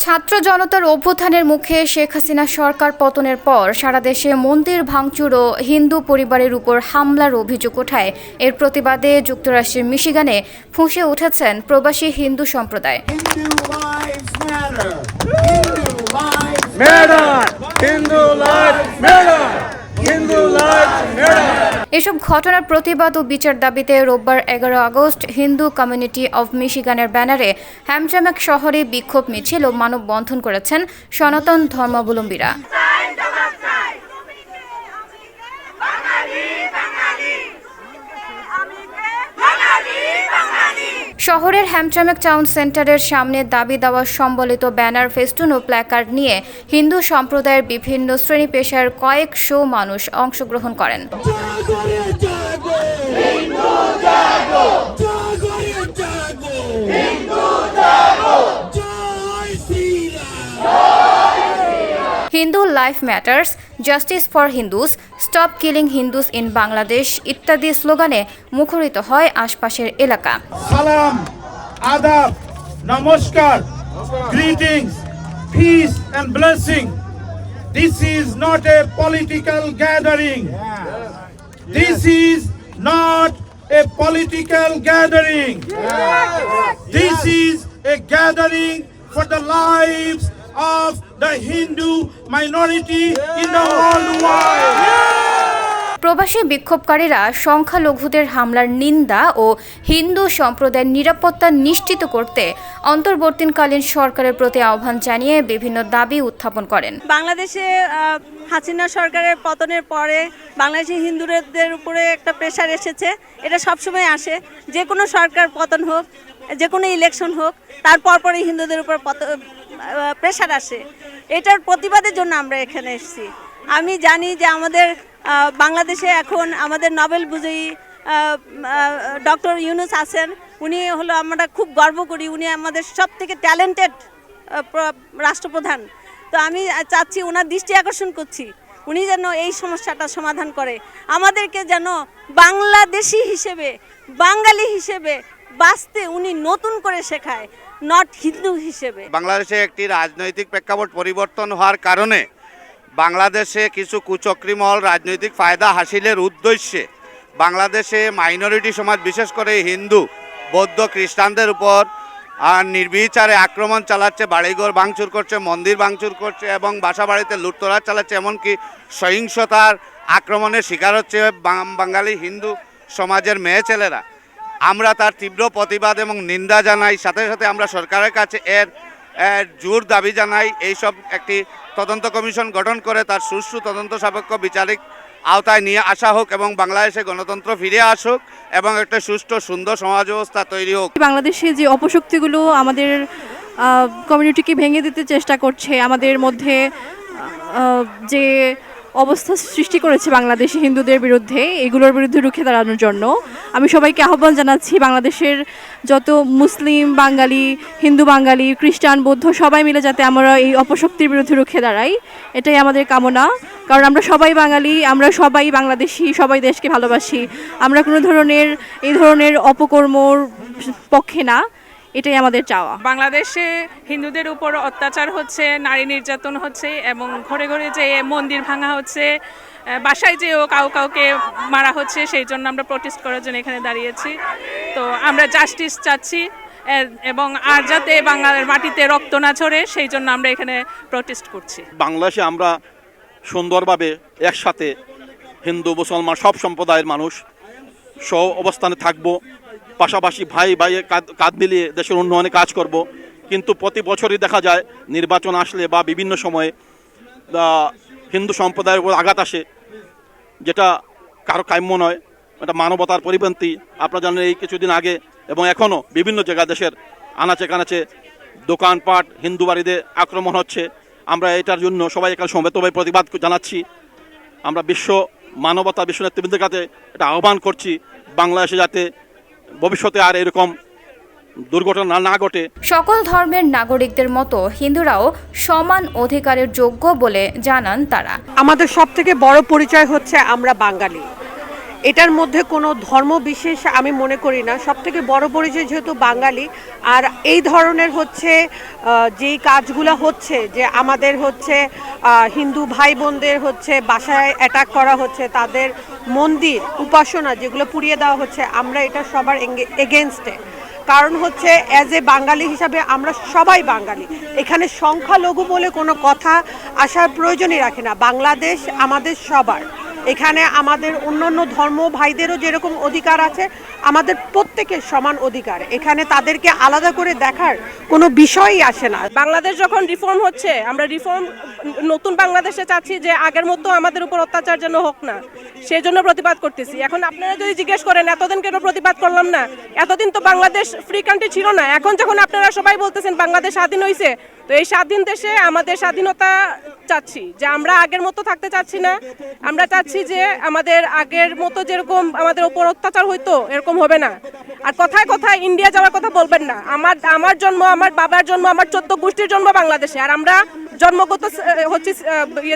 ছাত্র জনতার অভ্যুত্থানের মুখে শেখ হাসিনা সরকার পতনের পর সারা দেশে মন্দির ভাঙচুর ও হিন্দু পরিবারের উপর হামলার অভিযোগ ওঠায় এর প্রতিবাদে যুক্তরাষ্ট্রের মিশিগানে ফুঁসে উঠেছেন প্রবাসী হিন্দু সম্প্রদায়। এসব ঘটনার প্রতিবাদ ও বিচার দাবিতে রোববার 11 আগস্ট হিন্দু কমিউনিটি অব মিশিগানের ব্যানারে হ্যামট্রাম্যাক শহরে বিক্ষোভ মিছিল ও মানববন্ধন করেছেন সনাতন ধর্মাবলম্বীরা। শহরের হ্যামট্রাম্যাক টাউন সেন্টারের সামনে দাবি দেওয়া সম্বলিত ব্যানার, ফেস্টুন ও প্ল্যাকার্ড নিয়ে হিন্দু সম্প্রদায়ের বিভিন্ন শ্রেণী পেশার কয়েকশো মানুষ অংশগ্রহণ করেন। Hindu life matters, justice for Hindus, stop killing Hindus in Bangladesh ইত্যাদি স্লোগানে মুখরিত হয় আশপাশের এলাকা। সালাম, আদাব, নমস্কার, greetings, peace and blessing. This is not a political gathering. This is not a political gathering. This is a gathering for the lives of the Hindu minority in the whole world. প্রবাসী বিক্ষোভকারীরা সংখ্যালঘুদের হামলার নিন্দা ও হিন্দু সম্প্রদায়ের নিরাপত্তা নিশ্চিত করতে অন্তর্বর্তীকালীন সরকারের প্রতি আহ্বান জানিয়ে বিভিন্ন দাবি উত্থাপন করেন। বাংলাদেশে হাসিনা সরকারের পতনের পরে বাংলাদেশি হিন্দুদের উপরে একটা প্রেশার এসেছে। এটা সবসময় আসে, যে কোনো সরকার পতন হোক, যে কোনো ইলেকশন হোক, তার পরপরই হিন্দুদের উপর প্রেশার আসে। এটার প্রতিবাদের জন্য আমরা এখানে এসেছি। আমি জানি যে আমাদের বাংলাদেশে এখন আমাদের নোবেল বিজয়ী ডক্টর ইউনূস আছেন। উনি হলো, আমরা খুব গর্ব করি, উনি আমাদের সবথেকে ট্যালেন্টেড রাষ্ট্রপ্রধান। তো আমি চাচ্ছি, ওনার দৃষ্টি আকর্ষণ করছি, উনি যেন এই সমস্যাটা সমাধান করে, আমাদেরকে যেন বাংলাদেশি হিসেবে, বাঙালি হিসেবে বাঁচতে উনি নতুন করে শেখায়, নট হিন্দু হিসেবে। বাংলাদেশে একটি রাজনৈতিক প্রেক্ষাপট পরিবর্তন হওয়ার কারণে বাংলাদেশে কিছু কুচক্রী মহল রাজনৈতিক ফায়দা হাসিলের উদ্দেশ্যে বাংলাদেশে মাইনরিটি সমাজ, বিশেষ করে হিন্দু, বৌদ্ধ, খ্রিস্টানদের উপর নির্বিচারে আক্রমণ চালাচ্ছে, বাড়িঘর ভাঙচুর করছে, মন্দির ভাঙচুর করছে এবং বাসা বাড়িতে লুটতরাজ চালাচ্ছে, এমনকি সহিংসতার আক্রমণের শিকার হচ্ছে বাঙালি হিন্দু সমাজের মেয়ে ছেলেরা। আমরা তার তীব্র প্রতিবাদ এবং নিন্দা জানাই। সাথে সাথে আমরা সরকারের কাছে এর জোর দাবি জানাই, এইসব একটি তদন্ত কমিশন গঠন করে তার সুষ্ঠু তদন্ত সাপেক্ষ বিচারিক আওতায় নিয়ে আসা হোক এবং বাংলাদেশে গণতন্ত্র ফিরে আসুক এবং একটা সুষ্ঠু সুন্দর সমাজ ব্যবস্থা তৈরি হোক। বাংলাদেশে যে অপশক্তিগুলো আমাদের কমিউনিটিকে ভেঙে দিতে চেষ্টা করছে, আমাদের মধ্যে যে অবস্থা সৃষ্টি করেছে বাংলাদেশি হিন্দুদের বিরুদ্ধে, এগুলোর বিরুদ্ধে রুখে দাঁড়ানোর জন্য আমি সবাইকে আহ্বান জানাচ্ছি, বাংলাদেশের যত মুসলিম বাঙালি, হিন্দু বাঙালি, খ্রিস্টান, বৌদ্ধ সবাই মিলে যাতে আমরা এই অপশক্তির বিরুদ্ধে রুখে দাঁড়াই, এটাই আমাদের কামনা। কারণ আমরা সবাই বাঙালি, আমরা সবাই বাংলাদেশি, সবাই দেশকে ভালোবাসি, আমরা কোনো ধরনের এই ধরনের অপকর্মর পক্ষে না, এটাই আমাদের চাওয়া। বাংলাদেশে হিন্দুদের উপর অত্যাচার হচ্ছে, নারী নির্যাতন হচ্ছে এবং ঘরে ঘরে যে মন্দির ভাঙা হচ্ছে, বাসায় যেও কাউকে মারা হচ্ছে, সেই জন্য আমরা প্রোটেস্ট করার জন্য এখানে দাঁড়িয়েছি। তো আমরা জাস্টিস চাচ্ছি এবং আর যাতে বাংলার মাটিতে রক্ত না ঝরে, সেই জন্য আমরা এখানে প্রোটেস্ট করছি। বাংলাদেশে আমরা সুন্দরভাবে একসাথে হিন্দু মুসলমান সব সম্প্রদায়ের মানুষ সহ অবস্থানে থাকব, পাশাপাশি ভাই কাঁধ মিলিয়ে দেশের উন্নয়নে কাজ করব। কিন্তু প্রতি বছরই দেখা যায় নির্বাচন আসলে বা বিভিন্ন সময়ে হিন্দু সম্প্রদায়ের উপর আঘাত আসে, যেটা কারো কাম্য নয়, এটা মানবতার পরিপন্থী। আপনারা জানেন এই কিছুদিন আগে এবং এখনও বিভিন্ন জায়গায় দেশের আনাচে কানাচে দোকানপাট, হিন্দু বাড়িতে আক্রমণ হচ্ছে। আমরা এটার জন্য সবাই এখানে সমবেতভাবে প্রতিবাদ জানাচ্ছি। আমরা বিশ্ব নেতৃবৃন্দের কাছে এটা আহ্বান করছি, বাংলাদেশে যাতে ভবিষ্যতে আর এরকম দুর্ঘটনা না ঘটে। সকল ধর্মের নাগরিকদের মতো হিন্দুরাও সমান অধিকারের যোগ্য বলে জানান তারা। আমাদের সবথেকে বড় পরিচয় হচ্ছে আমরা বাঙালি। এটার মধ্যে কোনো ধর্ম বিশেষ আমি মনে করি না। সবথেকে বড় পরিচয় যেহেতু বাঙালি, আর এই ধরনের হচ্ছে যেই কাজগুলো হচ্ছে, যে আমাদের হচ্ছে হিন্দু ভাই বোনদের হচ্ছে বাসায় অ্যাটাক করা হচ্ছে, তাদের মন্দির উপাসনা যেগুলো পুড়িয়ে দেওয়া হচ্ছে, আমরা এটা সবার এগেনস্টে। কারণ হচ্ছে অ্যাজ এ বাঙালি হিসাবে আমরা সবাই বাঙালি। এখানে সংখ্যালঘু বলে কোনো কথা আসার প্রয়োজনই রাখে না। বাংলাদেশ আমাদের সবার। এখানে আমাদের অন্যান্য ধর্ম ভাইদেরও যেরকম অধিকার আছে, আমাদের প্রত্যেকের সমান অধিকার। এখানে তাদেরকে আলাদা করে দেখার কোনো বিষয়ই আসে না। বাংলাদেশ যখন রিফর্ম হচ্ছে, আমরা রিফর্ম নতুন বাংলাদেশে চাচ্ছি যে আগের মতো আমাদের উপর অত্যাচার যেন হোক না, সেই জন্য প্রতিবাদ করতেছি। এখন আপনারা যদি জিজ্ঞেস করেন এতদিন কেন প্রতিবাদ করলাম না, এতদিন তো বাংলাদেশ ফ্রি কান্ট্রি ছিল না। এখন যখন আপনারা সবাই বলতেছেন বাংলাদেশ স্বাধীন হয়েছে, তো এই স্বাধীন দেশে আমাদের স্বাধীনতা চাচ্ছি, যে আমরা আগের মতো থাকতে চাচ্ছি না। আমরা চাচ্ছি যে আমাদের আগের মতো যেরকম আমাদের উপর অত্যাচার হইতো এরকম হবে না। আর কথায় কথায় ইন্ডিয়া যাওয়ার কথা বলবেন না। আমার জন্ম, আমার বাবার জন্ম, আমার 14 গোষ্ঠীর জন্ম বাংলাদেশে, আর আমরা জন্মগত হচ্ছে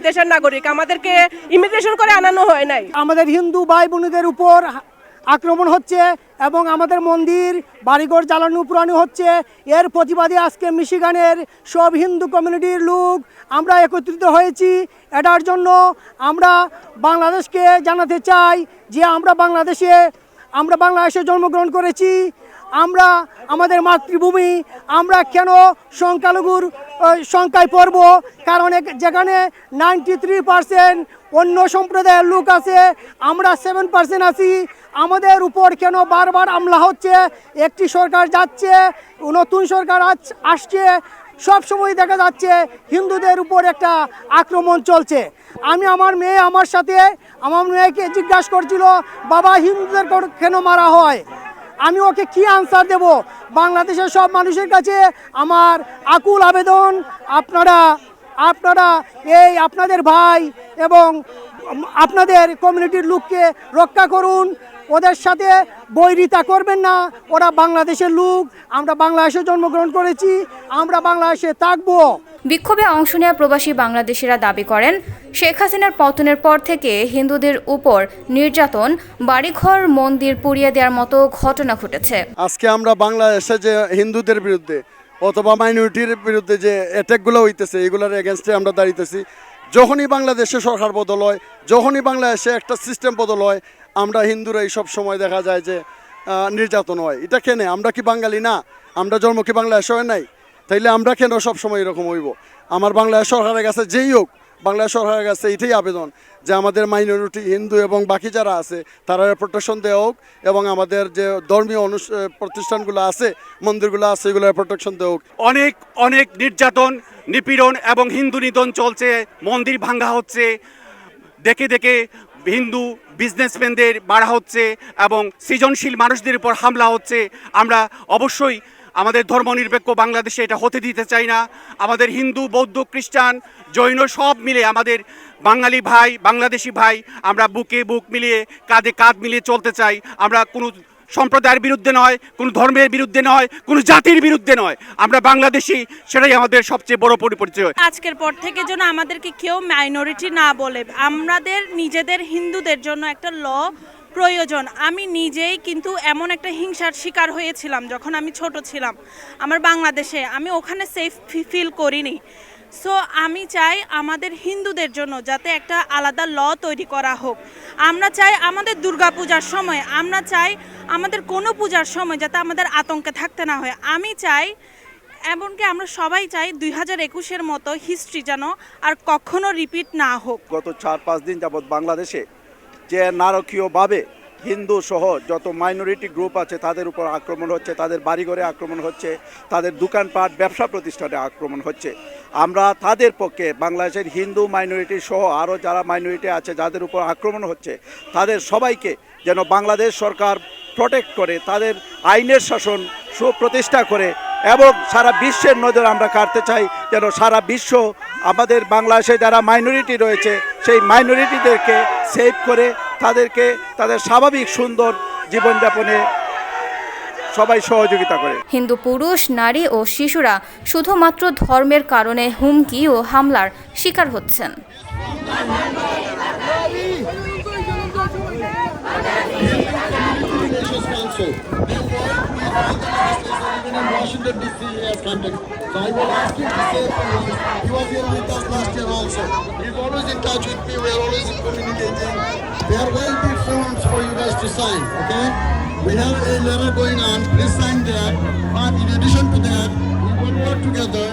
দেশের নাগরিক। আমাদেরকে ইমিগ্রেশন করে আনানো হয় নাই। আমাদের হিন্দু ভাই বোনদের উপর আক্রমণ হচ্ছে এবং আমাদের মন্দির বাড়িঘর জ্বালানো পুরানো হচ্ছে। এর প্রতিবাদে আজকে মিশিগানের সব হিন্দু কমিউনিটির লোক আমরা একত্রিত হয়েছি। এটার জন্য আমরা বাংলাদেশকে জানাতে চাই যে আমরা বাংলাদেশে জন্মগ্রহণ করেছি। আমরা আমাদের মাতৃভূমি, আমরা কেন সংখ্যালঘুর সংখ্যায় পড়ব? কারণ যেখানে 93% অন্য সম্প্রদায়ের লোক আছে, আমরা 7% আছি। আমাদের উপর কেন বারবার হামলা হচ্ছে? একটি সরকার যাচ্ছে, নতুন সরকার আসছে, সব সময় দেখা যাচ্ছে হিন্দুদের উপর একটা আক্রমণ চলছে। আমার মেয়েকে জিজ্ঞাসা করছিল, বাবা হিন্দুদের আপনাদের কেন মারা হয়? আমি ওকে কি আনসার দেব? বাংলাদেশের সব মানুষের কাছে আমার আকুল আবেদন, আপনারা এই আপনাদের ভাই এবং আপনাদের কমিউনিটির লোককে রক্ষা করুন, ওদের সাথে বৈরিতা করবেন না। ওরা বাংলাদেশের লোক, আমরা বাংলাদেশে জন্মগ্রহণ করেছি, আমরা বাংলাদেশে থাকবো। বিক্ষোভে অংশ নেওয়া প্রবাসী বাংলাদেশিরা দাবি করেন, শেখ হাসিনার পতনের পর থেকে হিন্দুদের উপর নির্যাতন, বাড়িঘর মন্দির পুড়িয়ে দেওয়ার মতো ঘটনা ঘটেছে। আজকে আমরা বাংলাদেশে যে হিন্দুদের বিরুদ্ধে অথবা মাইনরিটির বিরুদ্ধে যে অ্যাটাকগুলো হইতেছে, এগুলোর এগেনস্টে আমরা দাঁড়িয়েছি। যখনই বাংলাদেশে সরকার বদল হয়, যখনই বাংলাদেশে একটা সিস্টেম বদল হয়, আমরা হিন্দুরা এই সব সময় দেখা যায় যে নির্যাতন হয়। এটা কেন? আমরা কি বাঙালি না? আমরা জন্ম কি বাংলাদেশে হয় নাই? তাইলে আমরা কেন সব সময় এরকম হইব? আমার বাংলাদেশ সরকারের কাছে যেই হোক, বাংলাদেশ সরকারের কাছে এটাই আবেদন যে আমাদের মাইনরিটি হিন্দু এবং বাকি যারা আছে তারা প্রোটেকশন দেওয়া হোক, এবং আমাদের যে ধর্মীয় প্রতিষ্ঠানগুলো আছে, মন্দিরগুলো আছে, এগুলোর প্রোটেকশন দেওয়া হোক। অনেক নির্যাতন, নিপীড়ন এবং হিন্দু নিধন চলছে, মন্দির ভাঙ্গা হচ্ছে, দেখে হিন্দু বিজনেসম্যানদের মারা হচ্ছে এবং সৃজনশীল মানুষদের উপর হামলা হচ্ছে। আমরা অবশ্যই আমাদের ধর্মনিরপেক্ষ বাংলাদেশে এটা হতে দিতে চাই না। আমাদের হিন্দু, বৌদ্ধ, খ্রিস্টান, জৈন সব মিলে আমাদের বাঙালি ভাই, বাংলাদেশি ভাই, আমরা বুকে বুক মিলিয়ে, কাঁধে কাঁধ মিলিয়ে চলতে চাই। আমরা কোনো সম্প্রদায়ের বিরুদ্ধে নয়, কোনো ধর্মের বিরুদ্ধে নয়, কোনো জাতির বিরুদ্ধে নয়, আমরা বাংলাদেশি, সেটাই আমাদের সবচেয়ে বড় পরিচয়। আজকের পর থেকে যেন আমাদেরকে কেউ মাইনরিটি না বলে, আমাদের নিজেদের হিন্দুদের জন্য একটা ল প্রয়োজন। আমি নিজেই কিন্তু এমন একটা হিংসার শিকার হয়েছিলাম যখন আমি ছোট ছিলাম আমার বাংলাদেশে, আমি ওখানে সেফ ফিল করিনি। সো আমি চাই আমাদের হিন্দুদের জন্য যাতে একটা আলাদা ল তৈরি করা হোক। আমরা চাই আমাদের দুর্গাপূজার সময়, আমরা চাই আমাদের কোনো পূজার সময় যাতে আমাদের আতঙ্কে থাকতে না হয়। আমি চাই, এমনকি আমরা সবাই চাই 2021-এর মতো হিস্ট্রি যেন আর কখনো রিপিট না হোক। গত 4-5 দিন যাবৎ বাংলাদেশে যে নারকীয়ভাবে হিন্দু সহ যত মাইনরিটি গ্রুপ আছে তাদের উপর আক্রমণ হচ্ছে, তাদের বাড়িঘরে আক্রমণ হচ্ছে, তাদের দোকানপাট ব্যবসা প্রতিষ্ঠানে আক্রমণ হচ্ছে। আমরা তাদের পক্ষে বাংলাদেশের হিন্দু মাইনরিটি সহ আরও যারা মাইনরিটি আছে যাদের উপর আক্রমণ হচ্ছে, তাদের সবাইকে যেন বাংলাদেশ সরকার প্রোটেক্ট করে, তাদের আইনের শাসন সুপ্রতিষ্ঠা করে এবং সারা বিশ্বের নজর আমরা কাটতে চাই, যেন সারা বিশ্ব আমাদের বাংলাদেশে যারা মাইনরিটি রয়েছে সেই মাইনরিটিদেরকে সেভ করে তাদেরকে তাদের স্বাভাবিক সুন্দর জীবনযাপনে সবাই সহযোগিতা করে। হিন্দু পুরুষ, নারী ও শিশুরা শুধুমাত্র ধর্মের কারণে হুমকি ও হামলার শিকার হচ্ছেন। Washington DC has conducted. So I will ask you to say he was here with us last year also. He's always in touch with me. We are always communicating. There will be forms for you guys to sign. Okay? We have a letter going on. Please sign that. But in addition to that, we will work together